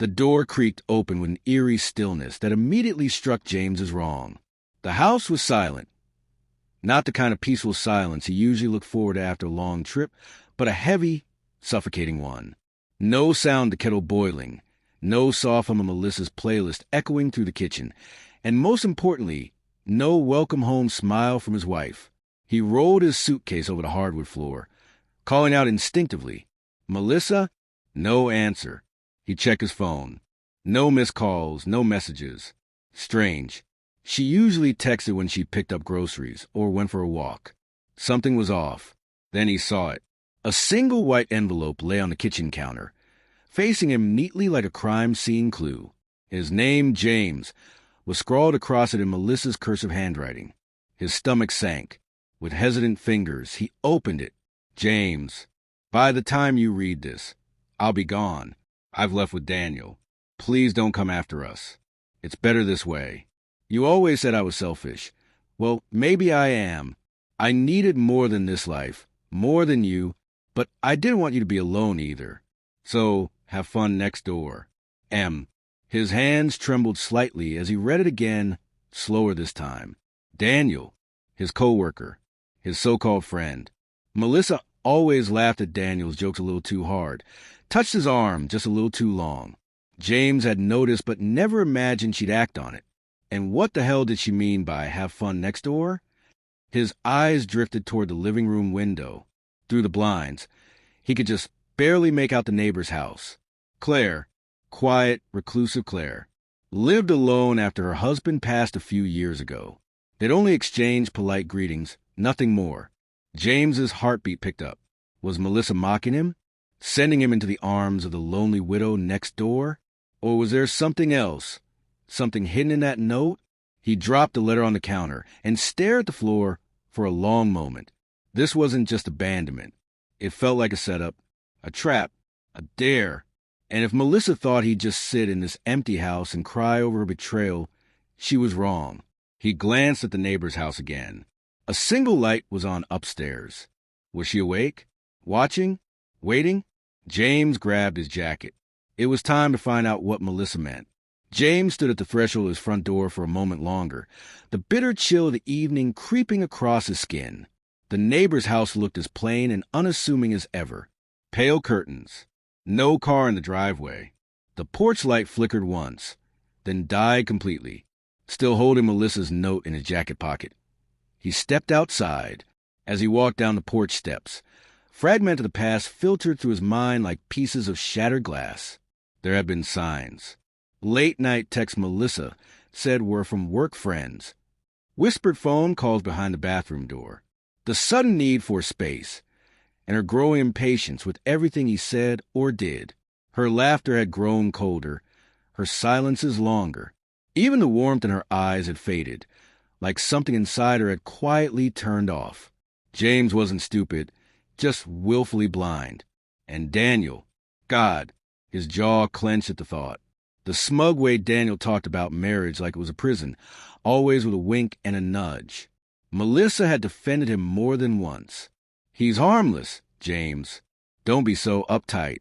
The door creaked open with an eerie stillness that immediately struck James as wrong. The house was silent. Not the kind of peaceful silence he usually looked forward to after a long trip, but a heavy, suffocating one. No sound of the kettle boiling, no soft hum of Melissa's playlist echoing through the kitchen, and most importantly, no welcome home smile from his wife. He rolled his suitcase over the hardwood floor, calling out instinctively, "Melissa?" No answer. He checked his phone. No missed calls, no messages. Strange. She usually texted when she picked up groceries or went for a walk. Something was off. Then he saw it. A single white envelope lay on the kitchen counter, facing him neatly like a crime scene clue. His name, James, was scrawled across it in Melissa's cursive handwriting. His stomach sank. With hesitant fingers, he opened it. "James, by the time you read this, I'll be gone. I've left with Daniel. Please don't come after us. It's better this way. You always said I was selfish. Well, maybe I am. I needed more than this life, more than you, but I didn't want you to be alone either. So, have fun next door. M." His hands trembled slightly as he read it again, slower this time. Daniel, his co-worker, his so-called friend. Melissa always laughed at Daniel's jokes a little too hard, touched his arm just a little too long. James had noticed but never imagined she'd act on it. And what the hell did she mean by have fun next door? His eyes drifted toward the living room window. Through the blinds, he could just barely make out the neighbor's house. Claire, quiet, reclusive Claire, lived alone after her husband passed a few years ago. They'd only exchanged polite greetings, nothing more. James's heartbeat picked up. Was Melissa mocking him? Sending him into the arms of the lonely widow next door? Or was there something else? Something hidden in that note? He dropped the letter on the counter and stared at the floor for a long moment. This wasn't just abandonment. It felt like a setup, a trap, a dare. And if Melissa thought he'd just sit in this empty house and cry over her betrayal, she was wrong. He glanced at the neighbor's house again. A single light was on upstairs. Was she awake? Watching? Waiting? James grabbed his jacket. It was time to find out what Melissa meant. James stood at the threshold of his front door for a moment longer, the bitter chill of the evening creeping across his skin. The neighbor's house looked as plain and unassuming as ever. Pale curtains. No car in the driveway. The porch light flickered once, then died completely, still holding Melissa's note in his jacket pocket. He stepped outside. As he walked down the porch steps, fragments of the past filtered through his mind like pieces of shattered glass. There had been signs. Late-night texts Melissa said were from work friends. Whispered phone calls behind the bathroom door. The sudden need for space, and her growing impatience with everything he said or did. Her laughter had grown colder, her silences longer. Even the warmth in her eyes had faded, like something inside her had quietly turned off. James wasn't stupid, just willfully blind. And Daniel, God, his jaw clenched at the thought. The smug way Daniel talked about marriage like it was a prison, always with a wink and a nudge. Melissa had defended him more than once. "He's harmless, James. Don't be so uptight."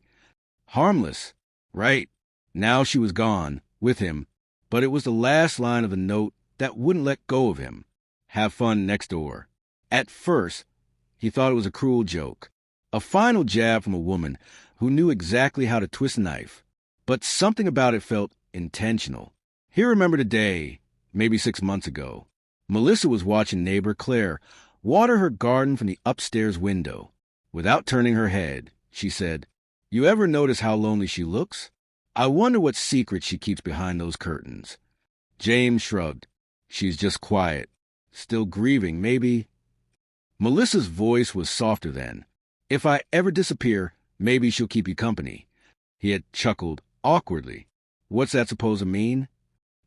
Harmless. Right. Now she was gone, with him, but it was the last line of the note that wouldn't let go of him. Have fun next door. At first, he thought it was a cruel joke, a final jab from a woman who knew exactly how to twist a knife. But something about it felt intentional. He remembered a day, maybe 6 months ago. Melissa was watching neighbor Claire water her garden from the upstairs window. Without turning her head, she said, "You ever notice how lonely she looks? I wonder what secret she keeps behind those curtains." James shrugged. "She's just quiet. Still grieving, maybe." Melissa's voice was softer then. "If I ever disappear, maybe she'll keep you company." He had chuckled awkwardly. "What's that supposed to mean?"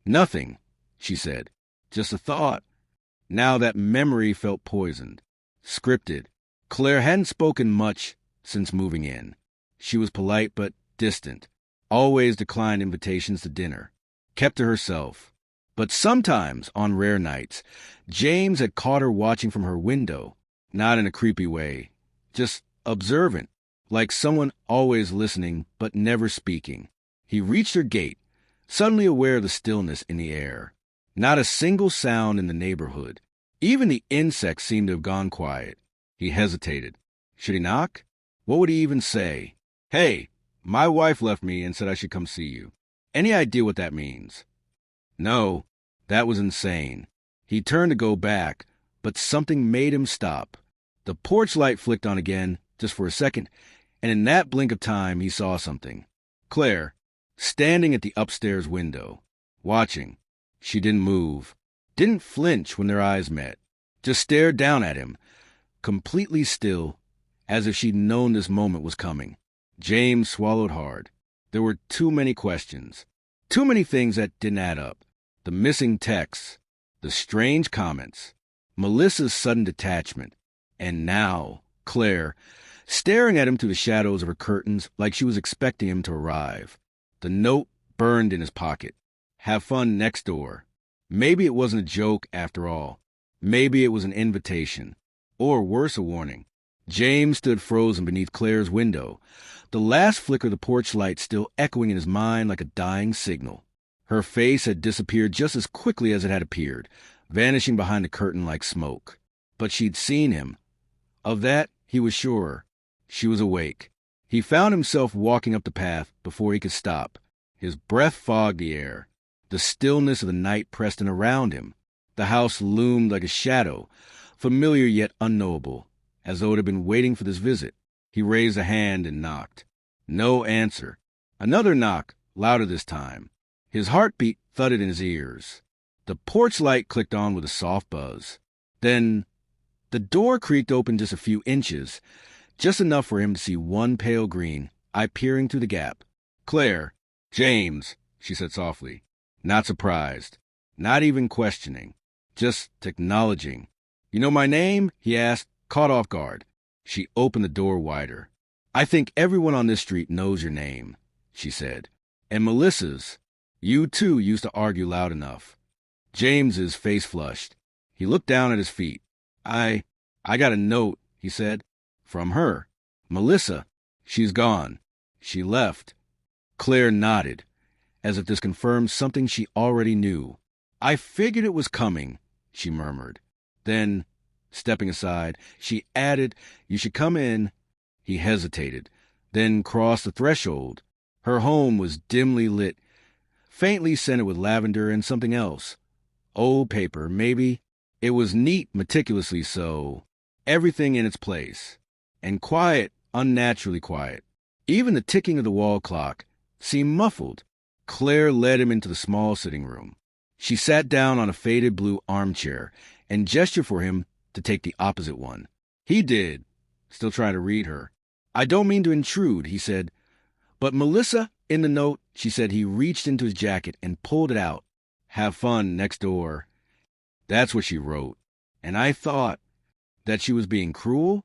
"Nothing," she said. "Just a thought." Now that memory felt poisoned, scripted. Claire hadn't spoken much since moving in. She was polite but distant, always declined invitations to dinner, kept to herself. But sometimes, on rare nights, James had caught her watching from her window, not in a creepy way, just observant, like someone always listening but never speaking. He reached her gate, suddenly aware of the stillness in the air. Not a single sound in the neighborhood. Even the insects seemed to have gone quiet. He hesitated. Should he knock? What would he even say? Hey, my wife left me and said I should come see you. Any idea what that means? No, that was insane. He turned to go back, but something made him stop. The porch light flicked on again, just for a second, and in that blink of time he saw something. Claire, standing at the upstairs window, watching. She didn't move, didn't flinch when their eyes met, just stared down at him, completely still, as if she'd known this moment was coming. James swallowed hard. There were too many questions, too many things that didn't add up. The missing texts, the strange comments, Melissa's sudden detachment, and now Claire, staring at him through the shadows of her curtains like she was expecting him to arrive. The note burned in his pocket. Have fun next door. Maybe it wasn't a joke after all. Maybe it was an invitation. Or worse, a warning. James stood frozen beneath Claire's window, the last flicker of the porch light still echoing in his mind like a dying signal. Her face had disappeared just as quickly as it had appeared, vanishing behind the curtain like smoke. But she'd seen him. Of that, he was sure. She was awake. He found himself walking up the path before he could stop. His breath fogged the air. The stillness of the night pressed in around him. The house loomed like a shadow, familiar yet unknowable, as though it had been waiting for this visit. He raised a hand and knocked. No answer. Another knock, louder this time. His heartbeat thudded in his ears. The porch light clicked on with a soft buzz. Then the door creaked open just a few inches, just enough for him to see one pale green eye peering through the gap. Claire. James, she said softly. Not surprised. Not even questioning. Just acknowledging. You know my name? He asked, caught off guard. She opened the door wider. I think everyone on this street knows your name, she said. And Melissa's. You, too, used to argue loud enough. James's face flushed. He looked down at his feet. I got a note, he said. From her. Melissa. She's gone. She left. Claire nodded, as if this confirmed something she already knew. I figured it was coming, she murmured. Then, stepping aside, she added, you should come in. He hesitated, then crossed the threshold. Her home was dimly lit, faintly scented with lavender and something else. Old paper, maybe. It was neat, meticulously so. Everything in its place. And quiet, unnaturally quiet. Even the ticking of the wall clock seemed muffled. Claire led him into the small sitting room. She sat down on a faded blue armchair and gestured for him to take the opposite one. He did, still trying to read her. I don't mean to intrude, he said. But Melissa, in the note, she said. He reached into his jacket and pulled it out. Have fun next door. That's what she wrote. And I thought that she was being cruel.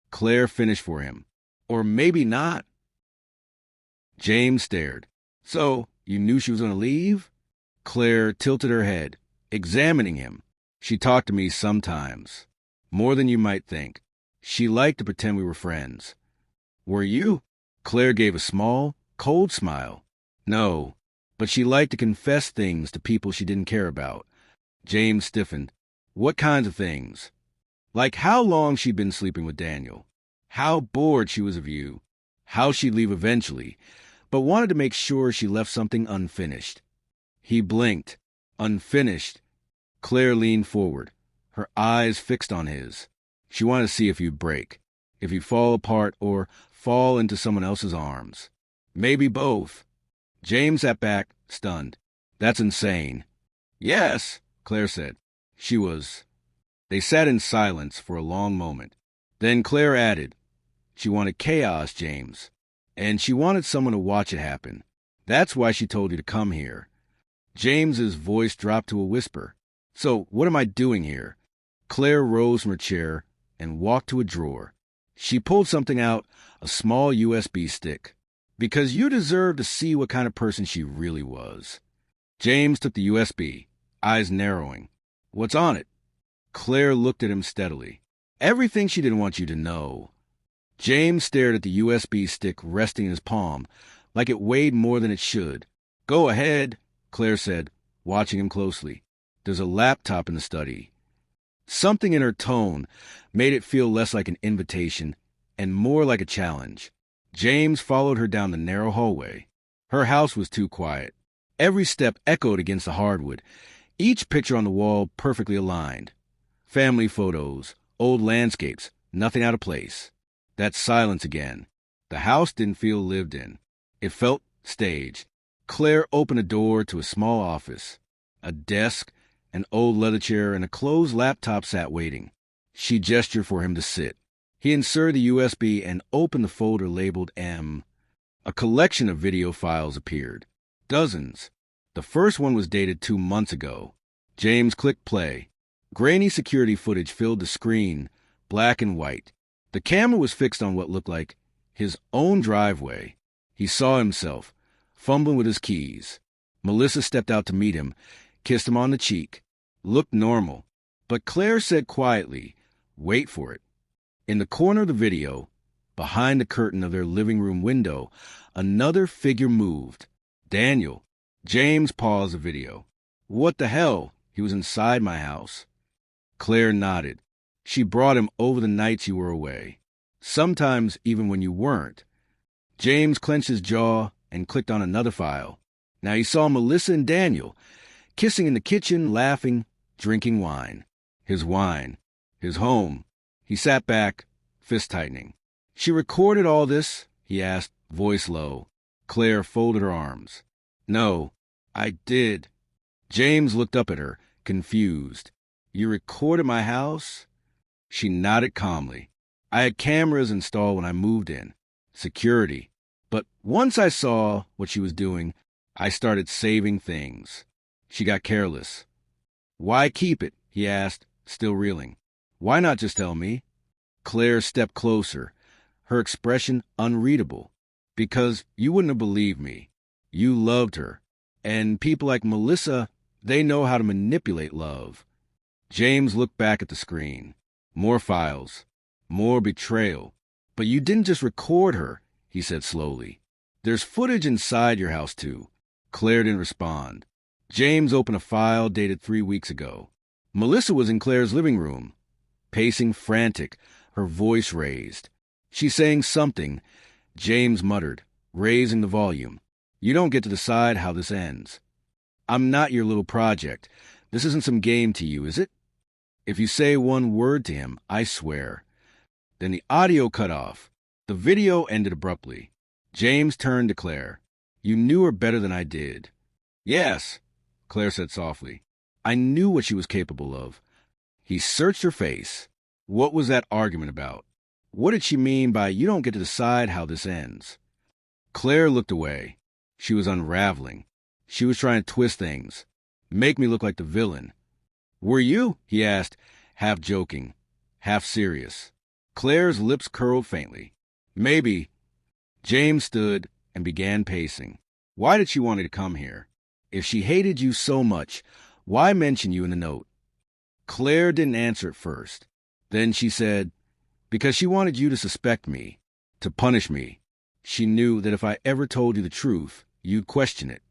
Claire finished for him. Or maybe not. James stared. So, you knew she was going to leave? Claire tilted her head, examining him. She talked to me sometimes. More than you might think. She liked to pretend we were friends. Were you? Claire gave a small, cold smile. No, but she liked to confess things to people she didn't care about. James stiffened. What kinds of things? Like how long she'd been sleeping with Daniel. How bored she was of you. How she'd leave eventually, but wanted to make sure she left something unfinished. He blinked. Unfinished. Claire leaned forward, her eyes fixed on his. She wanted to see if you'd break, if you'd fall apart or fall into someone else's arms. Maybe both. James sat back, stunned. That's insane. Yes, Claire said. She was. They sat in silence for a long moment. Then Claire added, she wanted chaos, James. And she wanted someone to watch it happen. That's why she told you to come here. James's voice dropped to a whisper. So, what am I doing here? Claire rose from her chair and walked to a drawer. She pulled something out, a small USB stick. Because you deserve to see what kind of person she really was. James took the USB, eyes narrowing. What's on it? Claire looked at him steadily. Everything she didn't want you to know. James stared at the USB stick resting in his palm, like it weighed more than it should. "Go ahead," Claire said, watching him closely. "There's a laptop in the study." Something in her tone made it feel less like an invitation and more like a challenge. James followed her down the narrow hallway. Her house was too quiet. Every step echoed against the hardwood, each picture on the wall perfectly aligned. Family photos, old landscapes, nothing out of place. That silence again. The house didn't feel lived in. It felt staged. Claire opened a door to a small office. A desk, an old leather chair, and a closed laptop sat waiting. She gestured for him to sit. He inserted the USB and opened the folder labeled M. A collection of video files appeared. Dozens. The first one was dated 2 months ago. James clicked play. Grainy security footage filled the screen, black and white. The camera was fixed on what looked like his own driveway. He saw himself, fumbling with his keys. Melissa stepped out to meet him, kissed him on the cheek. Looked normal. But Claire said quietly, "Wait for it." In the corner of the video, behind the curtain of their living room window, another figure moved. Daniel. James paused the video. "What the hell? He was inside my house." Claire nodded. "She brought him over the nights you were away. Sometimes even when you weren't." James clenched his jaw and clicked on another file. Now he saw Melissa and Daniel, kissing in the kitchen, laughing, drinking wine. His wine. His home. He sat back, fist tightening. "She recorded all this?" he asked, voice low. Claire folded her arms. "No, I did." James looked up at her, confused. "You recorded my house?" She nodded calmly. "I had cameras installed when I moved in. Security. But once I saw what she was doing, I started saving things." She got careless. "Why keep it?" he asked, still reeling. "Why not just tell me?" Claire stepped closer, her expression unreadable. "Because you wouldn't have believed me. You loved her. And people like Melissa, they know how to manipulate love." James looked back at the screen. More files. More betrayal. "But you didn't just record her," he said slowly. "There's footage inside your house, too." Claire didn't respond. James opened a file dated 3 weeks ago. Melissa was in Claire's living room, pacing frantic, her voice raised. She's saying something. James muttered, raising the volume. "You don't get to decide how this ends. I'm not your little project. This isn't some game to you, is it? If you say one word to him, I swear." Then the audio cut off. The video ended abruptly. James turned to Claire. "You knew her better than I did." "Yes," Claire said softly. "I knew what she was capable of." He searched her face. What was that argument about? What did she mean by "you don't get to decide how this ends"? Claire looked away. She was unraveling. She was trying to twist things, make me look like the villain. "Were you?" he asked, half joking, half serious. Claire's lips curled faintly. "Maybe." James stood and began pacing. Why did she want you to come here? If she hated you so much, why mention you in the note? Claire didn't answer at first. Then she said, "Because she wanted you to suspect me, to punish me. She knew that if I ever told you the truth, you'd question it."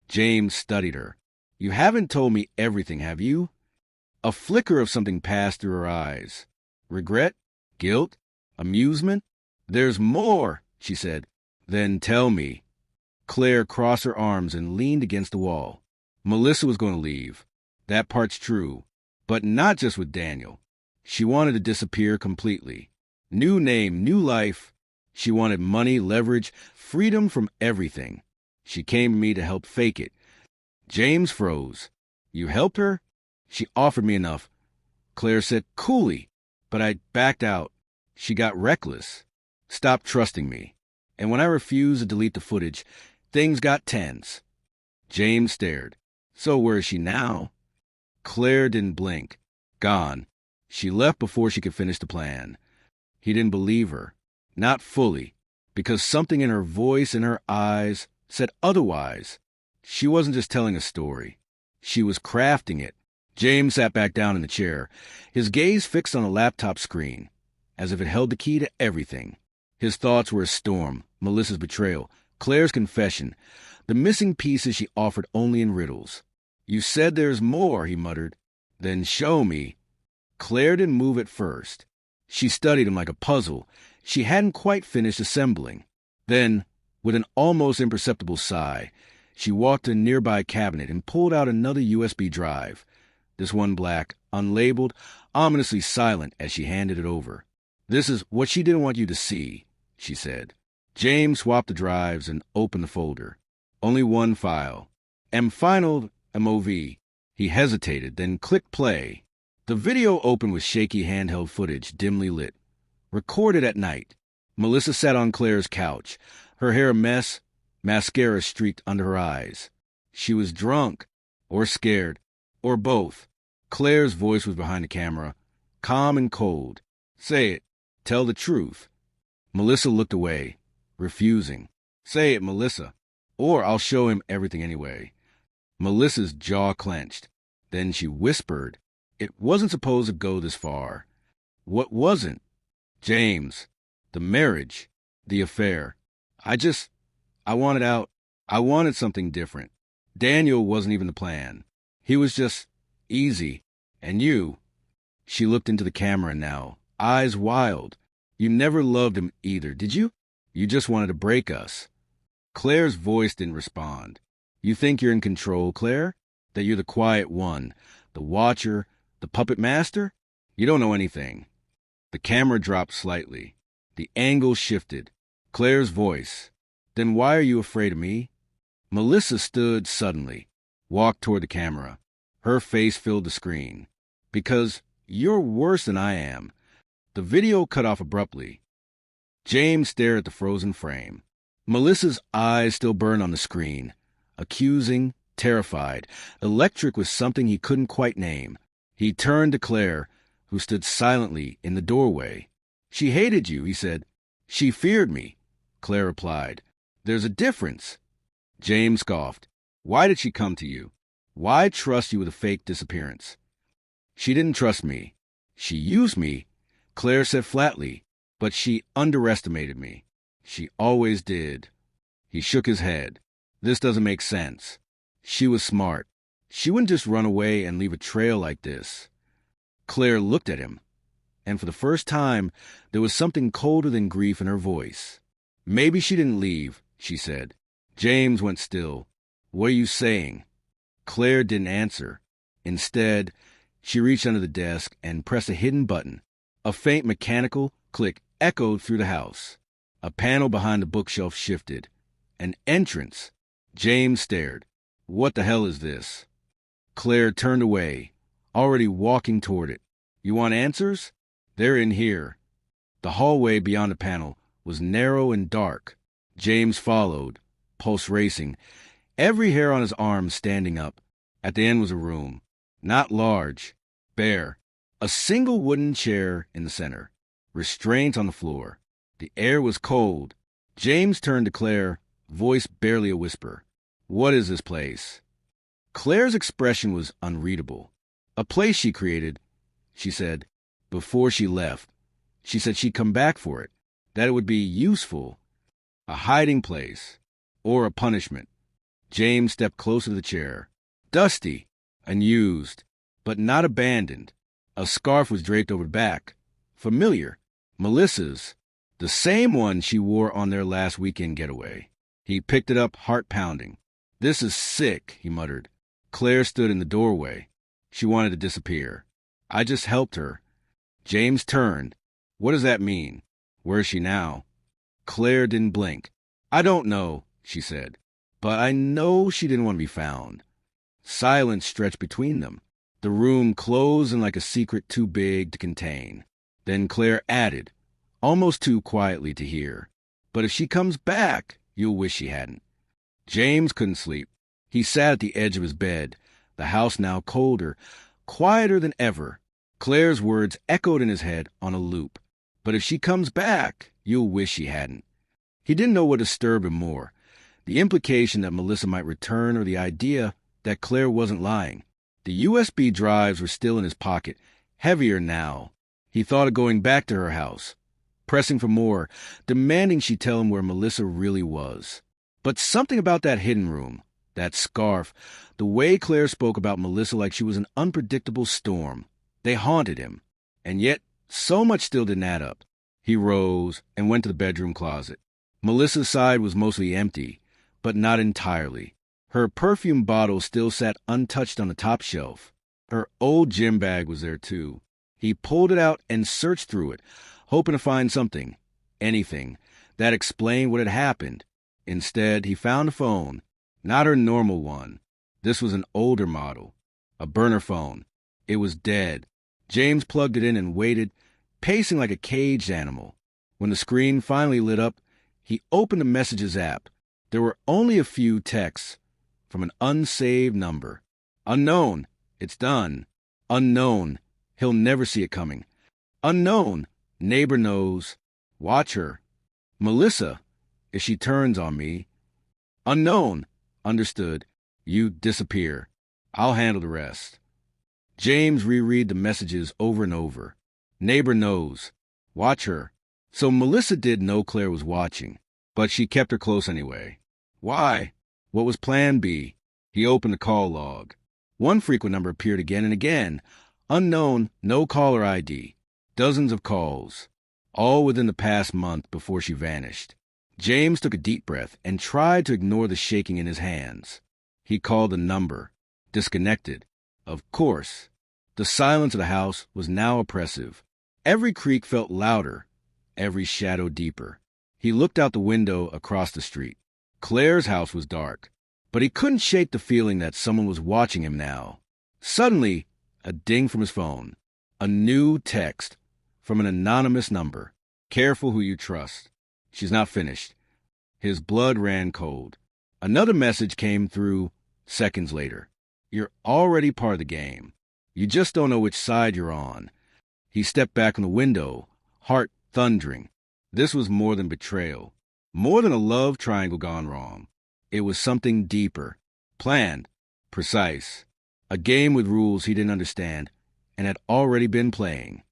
James studied her. "You haven't told me everything, have you?" A flicker of something passed through her eyes. Regret? Guilt? Amusement? "There's more," she said. "Then tell me." Claire crossed her arms and leaned against the wall. Melissa was going to leave. That part's true. But not just with Daniel. She wanted to disappear completely. New name, new life. She wanted money, leverage, freedom from everything. She came to me to help fake it. James froze. "You helped her?" "She offered me enough." Claire said coolly, but I backed out. She got reckless, stopped trusting me. And when I refused to delete the footage, things got tense. James stared. "So where is she now?" Claire didn't blink. Gone. She left before she could finish the plan. He didn't believe her. Not fully, because something in her voice and her eyes said otherwise. She wasn't just telling a story. She was crafting it. James sat back down in the chair, his gaze fixed on a laptop screen, as if it held the key to everything. His thoughts were a storm. Melissa's betrayal, Claire's confession. The missing pieces she offered only in riddles. You said there's more, he muttered. Then show me. Claire didn't move at first. She studied him like a puzzle she hadn't quite finished assembling. Then, with an almost imperceptible sigh, she walked to a nearby cabinet and pulled out another USB drive. This one black, unlabeled, ominously silent as she handed it over. This is what she didn't want you to see, she said. James swapped the drives and opened the folder. Only one file. Final MOV. He hesitated, then clicked play. The video opened with shaky handheld footage, dimly lit. Recorded at night. Melissa sat on Claire's couch, her hair a mess, mascara streaked under her eyes. She was drunk, or scared, or both. Claire's voice was behind the camera, calm and cold. Say it. Tell the truth. Melissa looked away, refusing. Say it, Melissa, or I'll show him everything anyway. Melissa's jaw clenched. Then she whispered, it wasn't supposed to go this far. What wasn't? James. The marriage. The affair. I wanted out. I wanted something different. Daniel wasn't even the plan. He was just easy. And you. She looked into the camera now, eyes wild. You never loved him either, did you? You just wanted to break us. Claire's voice didn't respond. You think you're in control, Claire? That you're the quiet one, the watcher, the puppet master? You don't know anything. The camera dropped slightly. The angle shifted. Claire's voice. Then why are you afraid of me? Melissa stood suddenly, walked toward the camera. Her face filled the screen. Because you're worse than I am. The video cut off abruptly. James stared at the frozen frame. Melissa's eyes still burned on the screen. Accusing, terrified, electric with something he couldn't quite name. He turned to Claire, who stood silently in the doorway. She hated you, he said. She feared me, Claire replied. There's a difference. James scoffed. Why did she come to you? Why trust you with a fake disappearance? She didn't trust me. She used me, Claire said flatly, but she underestimated me. She always did. He shook his head. This doesn't make sense. She was smart. She wouldn't just run away and leave a trail like this. Claire looked at him, and for the first time, there was something colder than grief in her voice. Maybe she didn't leave, she said. James went still. What are you saying? Claire didn't answer. Instead, she reached under the desk and pressed a hidden button. A faint mechanical click echoed through the house. A panel behind the bookshelf shifted. An entrance. James stared. What the hell is this? Claire turned away, already walking toward it. You want answers? They're in here. The hallway beyond the panel was narrow and dark. James followed, pulse racing, every hair on his arm standing up. At the end was a room. Not large, bare. A single wooden chair in the center. Restraint on the floor. The air was cold. James turned to Claire, voice barely a whisper. What is this place? Claire's expression was unreadable. A place she created, she said, before she left. She said she'd come back for it, that it would be useful. A hiding place, or a punishment. James stepped closer to the chair. Dusty, unused, but not abandoned. A scarf was draped over the back. Familiar. Melissa's. The same one she wore on their last weekend getaway. He picked it up, heart pounding. This is sick, he muttered. Claire stood in the doorway. She wanted to disappear. I just helped her. James turned. What does that mean? Where is she now? Claire didn't blink. I don't know, she said. But I know she didn't want to be found. Silence stretched between them. The room closed in like a secret too big to contain. Then Claire added, almost too quietly to hear. But if she comes back, you'll wish she hadn't. James couldn't sleep. He sat at the edge of his bed, the house now colder, quieter than ever. Claire's words echoed in his head on a loop. But if she comes back, you'll wish she hadn't. He didn't know what disturbed him more, the implication that Melissa might return or the idea that Claire wasn't lying. The USB drives were still in his pocket, heavier now. He thought of going back to her house, pressing for more, demanding she tell him where Melissa really was. But something about that hidden room, that scarf, the way Claire spoke about Melissa like she was an unpredictable storm, they haunted him. And yet, so much still didn't add up. He rose and went to the bedroom closet. Melissa's side was mostly empty, but not entirely. Her perfume bottle still sat untouched on the top shelf. Her old gym bag was there too. He pulled it out and searched through it, hoping to find something, anything, that explained what had happened. Instead, he found a phone, not her normal one. This was an older model, a burner phone. It was dead. James plugged it in and waited, pacing like a caged animal. When the screen finally lit up, he opened the Messages app. There were only a few texts from an unsaved number. Unknown. It's done. Unknown. He'll never see it coming. Unknown. Neighbor knows. Watch her. Melissa, if she turns on me. Unknown. Understood. You disappear. I'll handle the rest. James reread the messages over and over. Neighbor knows. Watch her. So Melissa did know Claire was watching, but she kept her close anyway. Why? What was plan B? He opened the call log. One frequent number appeared again and again. Unknown, no caller ID. Dozens of calls. All within the past month before she vanished. James took a deep breath and tried to ignore the shaking in his hands. He called the number. Disconnected. Of course. The silence of the house was now oppressive. Every creak felt louder, every shadow deeper. He looked out the window across the street. Claire's house was dark, but he couldn't shake the feeling that someone was watching him now. Suddenly, a ding from his phone. A new text from an anonymous number. Careful who you trust. She's not finished. His blood ran cold. Another message came through seconds later. You're already part of the game. You just don't know which side you're on. He stepped back from the window, heart thundering. This was more than betrayal. More than a love triangle gone wrong. It was something deeper. Planned. Precise. A game with rules he didn't understand and had already been playing.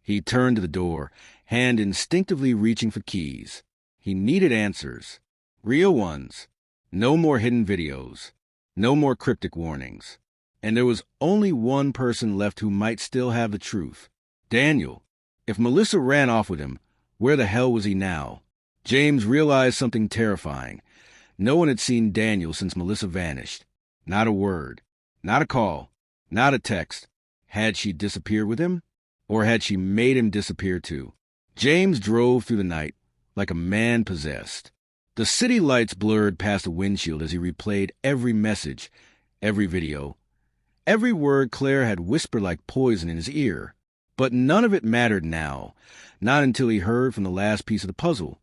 He turned to the door, hand instinctively reaching for keys. He needed answers. Real ones. No more hidden videos. No more cryptic warnings. And there was only one person left who might still have the truth. Daniel. If Melissa ran off with him, where the hell was he now? James realized something terrifying. No one had seen Daniel since Melissa vanished. Not a word. Not a call. Not a text. Had she disappeared with him? Or had she made him disappear too? James drove through the night like a man possessed. The city lights blurred past the windshield as he replayed every message, every video, every word Claire had whispered like poison in his ear. But none of it mattered now, not until he heard from the last piece of the puzzle.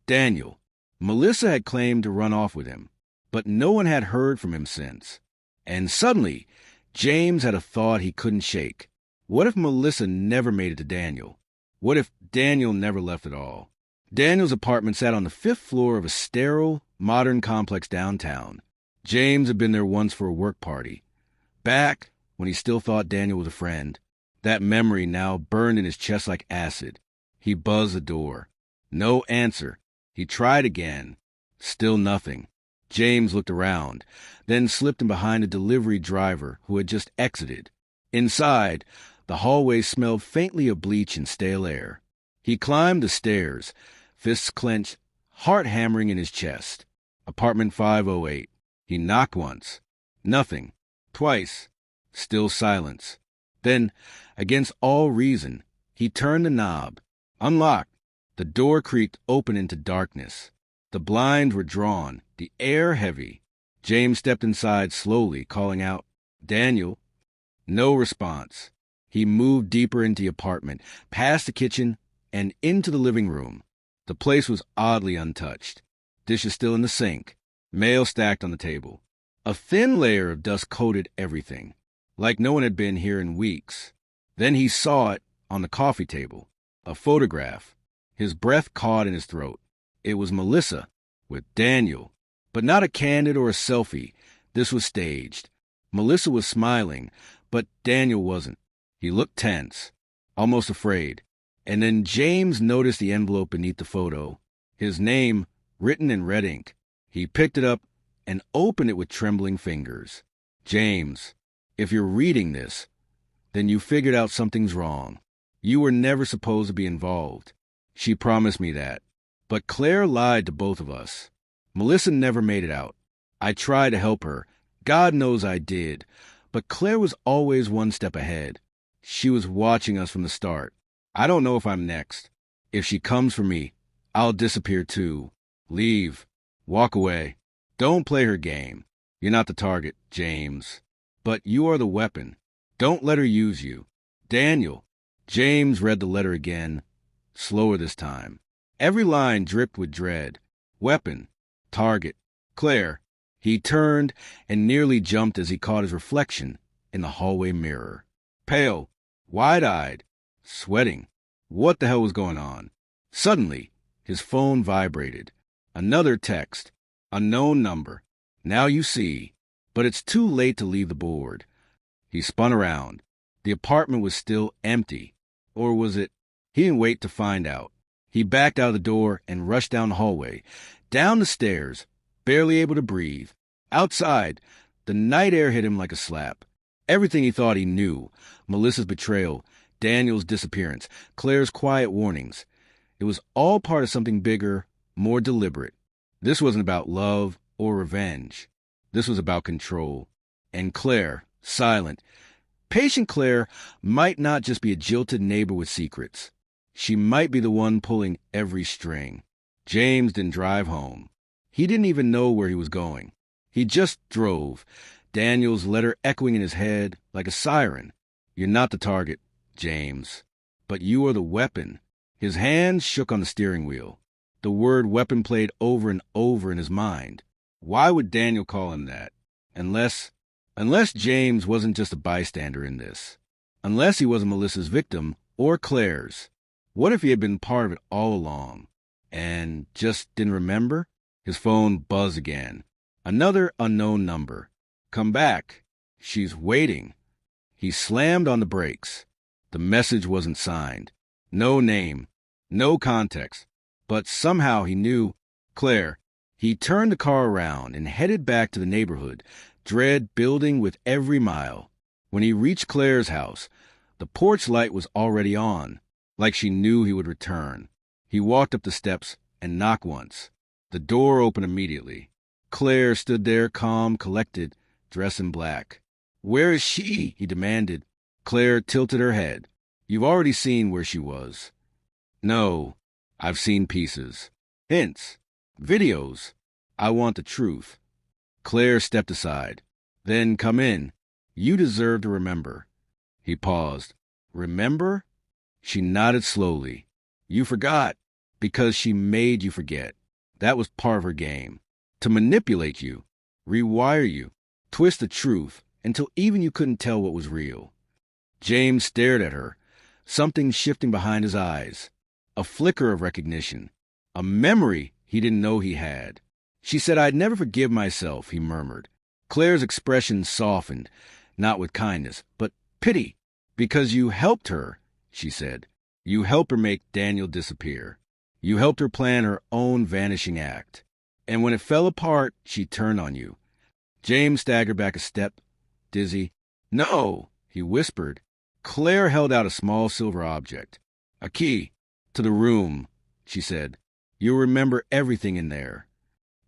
Daniel. Melissa had claimed to run off with him, but no one had heard from him since. And suddenly, James had a thought he couldn't shake. What if Melissa never made it to Daniel? What if Daniel never left at all? Daniel's apartment sat on the 5th floor of a sterile, modern complex downtown. James had been there once for a work party. Back when he still thought Daniel was a friend. That memory now burned in his chest like acid. He buzzed the door. No answer. He tried again. Still nothing. James looked around, then slipped in behind a delivery driver who had just exited. Inside, the hallway smelled faintly of bleach and stale air. He climbed the stairs, fists clenched, heart hammering in his chest. Apartment 508. He knocked once. Nothing. Twice. Still silence. Then, against all reason, he turned the knob. Unlocked. The door creaked open into darkness. The blinds were drawn, the air heavy. James stepped inside slowly, calling out, "Daniel." No response. He moved deeper into the apartment, past the kitchen, and into the living room. The place was oddly untouched. Dishes still in the sink. Mail stacked on the table. A thin layer of dust coated everything, like no one had been here in weeks. Then he saw it on the coffee table. A photograph. His breath caught in his throat. It was Melissa, with Daniel. But not a candid or a selfie. This was staged. Melissa was smiling, but Daniel wasn't. He looked tense, almost afraid. And then James noticed the envelope beneath the photo. His name, written in red ink. He picked it up and opened it with trembling fingers. James, if you're reading this, then you figured out something's wrong. You were never supposed to be involved. She promised me that. But Claire lied to both of us. Melissa never made it out. I tried to help her. God knows I did. But Claire was always one step ahead. She was watching us from the start. I don't know if I'm next. If she comes for me, I'll disappear too. Leave. Walk away. Don't play her game. You're not the target, James. But you are the weapon. Don't let her use you. Daniel. James read the letter again, slower this time. Every line dripped with dread. Weapon. Target. Claire. He turned and nearly jumped as he caught his reflection in the hallway mirror. Pale. Wide-eyed. Sweating. What the hell was going on? Suddenly, his phone vibrated. Another text. Unknown number. Now you see. But it's too late to leave the board. He spun around. The apartment was still empty. Or was it? He didn't wait to find out. He backed out of the door and rushed down the hallway, down the stairs, barely able to breathe. Outside, the night air hit him like a slap. Everything he thought he knew, Melissa's betrayal, Daniel's disappearance, Claire's quiet warnings, it was all part of something bigger, more deliberate. This wasn't about love or revenge. This was about control. And Claire, silent, patient Claire, might not just be a jilted neighbor with secrets. She might be the one pulling every string. James didn't drive home. He didn't even know where he was going. He just drove, Daniel's letter echoing in his head like a siren. You're not the target, James, but you are the weapon. His hands shook on the steering wheel. The word weapon played over and over in his mind. Why would Daniel call him that? Unless James wasn't just a bystander in this. Unless he wasn't Melissa's victim or Claire's. What if he had been part of it all along and just didn't remember? His phone buzzed again. Another unknown number. Come back. She's waiting. He slammed on the brakes. The message wasn't signed. No name. No context. But somehow he knew Claire. He turned the car around and headed back to the neighborhood, dread building with every mile. When he reached Claire's house, the porch light was already on, like she knew he would return. He walked up the steps and knocked once. The door opened immediately. Claire stood there, calm, collected, dressed in black. Where is she? He demanded. Claire tilted her head. You've already seen where she was. No, I've seen pieces. Hints. Videos. I want the truth. Claire stepped aside. Then come in. You deserve to remember. He paused. Remember? She nodded slowly. You forgot. Because she made you forget. That was part of her game. To manipulate you. Rewire you. Twist the truth until even you couldn't tell what was real. James stared at her. Something shifting behind his eyes. A flicker of recognition. A memory he didn't know he had. She said, I'd never forgive myself, he murmured. Claire's expression softened, not with kindness, but pity. Because you helped her, she said. You helped her make Daniel disappear. You helped her plan her own vanishing act. And when it fell apart, she turned on you. James staggered back a step, dizzy. No, he whispered. Claire held out a small silver object. A key. To the room, she said. You'll remember everything in there.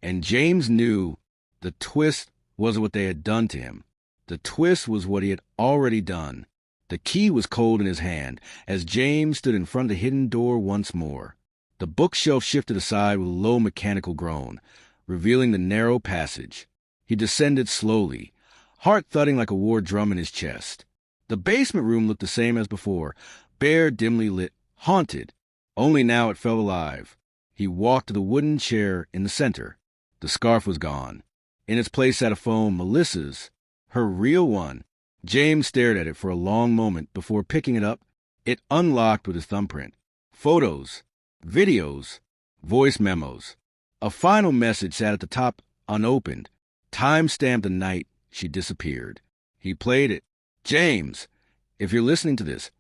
And James knew the twist wasn't what they had done to him. The twist was what he had already done. The key was cold in his hand as James stood in front of the hidden door once more. The bookshelf shifted aside with a low mechanical groan, revealing the narrow passage. He descended slowly, heart thudding like a war drum in his chest. The basement room looked the same as before, bare, dimly lit, haunted. Only now it felt alive. He walked to the wooden chair in the center. The scarf was gone. In its place sat a phone, Melissa's, her real one. James stared at it for a long moment before picking it up. It unlocked with his thumbprint. Photos, videos, voice memos. A final message sat at the top, unopened. Time-stamped the night she disappeared. He played it. James, if you're listening to this,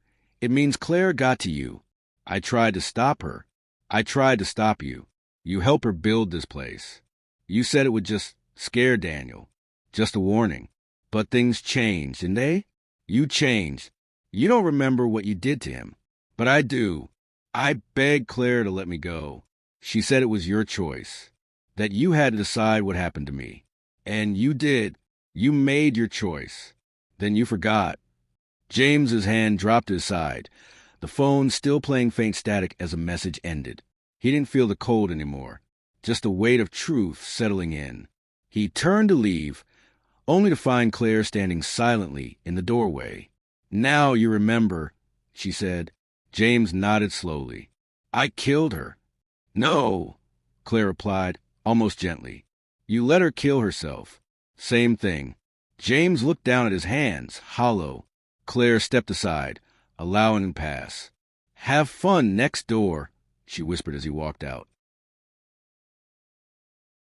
it means Claire got to you. I tried to stop her. I tried to stop you. You helped her build this place. You said it would just scare Daniel. Just a warning. But things changed, didn't they? You changed. You don't remember what you did to him. But I do. I begged Claire to let me go. She said it was your choice. That you had to decide what happened to me. And you did. You made your choice. Then you forgot. James's hand dropped to his side, the phone still playing faint static as a message ended. He didn't feel the cold anymore, just the weight of truth settling in. He turned to leave, only to find Claire standing silently in the doorway. Now you remember, she said. James nodded slowly. I killed her. No, Claire replied, almost gently. You let her kill herself. Same thing. James looked down at his hands, hollow. Claire stepped aside, allowing him pass. Have fun next door, she whispered as he walked out.